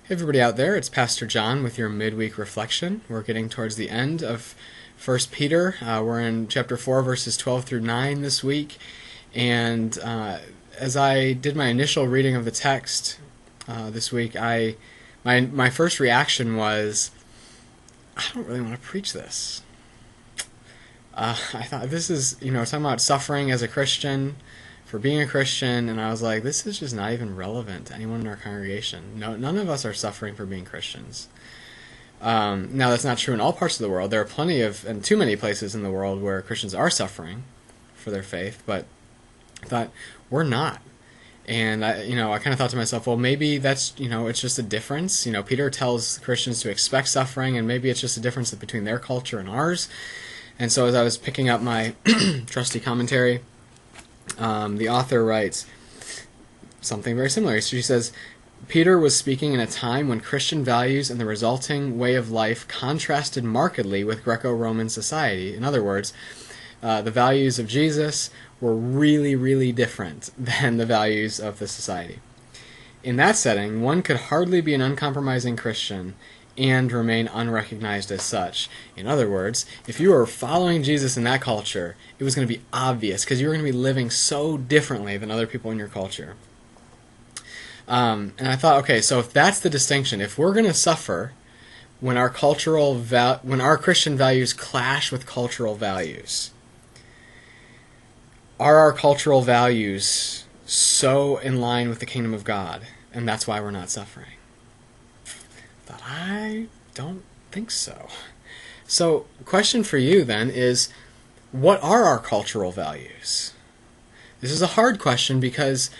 Hey everybody out there, it's Pastor John with your Midweek Reflection. We're getting towards the end of 1 Peter. We're in chapter 4, verses 12 through 9 this week. And as I did my initial reading of the text this week, my first reaction was, I don't really want to preach this. I thought this is, talking about suffering as a Christian, for being a Christian, and I was like, this is just not even relevant to anyone in our congregation. No, none of us are suffering for being Christians. Now, that's not true in all parts of the world. There are plenty of, and too many places in the world where Christians are suffering for their faith, but I thought, we're not. And I kind of thought to myself, well, maybe that's, it's just a difference. Peter tells Christians to expect suffering, and maybe it's just a difference between their culture and ours. And so as I was picking up my trusty commentary, the author writes something very similar. So she says, Peter was speaking in a time when Christian values and the resulting way of life contrasted markedly with Greco-Roman society. In other words, the values of Jesus were really, really different than the values of the society. In that setting, one could hardly be an uncompromising Christian and remain unrecognized as such. In other words, if you were following Jesus in that culture, it was going to be obvious because you were going to be living so differently than other people in your culture. And I thought, okay, so if that's the distinction, if we're going to suffer when our when our Christian values clash with cultural values, are our cultural values so in line with the kingdom of God, and that's why we're not suffering? I don't think so. So, question for you then is, what are our cultural values? This is a hard question because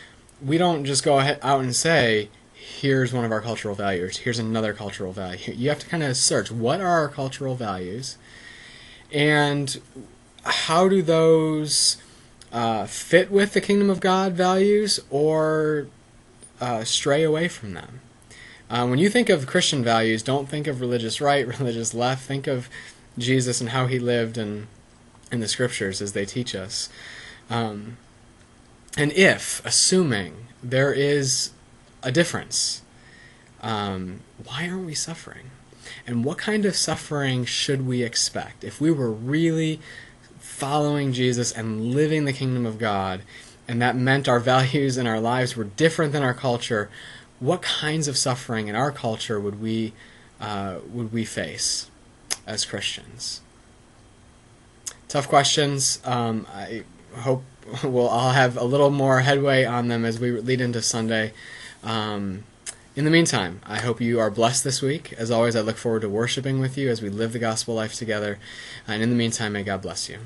we don't just go out and say, here's one of our cultural values, here's another cultural value. You have to kind of search, what are our cultural values? And how do those fit with the kingdom of God values or stray away from them? When you think of Christian values, don't think of religious right, religious left. Think of Jesus and how he lived in the scriptures as they teach us. And if, assuming there is a difference, why aren't we suffering? And what kind of suffering should we expect? If we were really following Jesus and living the kingdom of God, and that meant our values and our lives were different than our culture, what kinds of suffering in our culture would we face as Christians? Tough questions. I hope I'll have a little more headway on them as we lead into Sunday. In the meantime, I hope you are blessed this week. As always, I look forward to worshiping with you as we live the gospel life together. And in the meantime, may God bless you.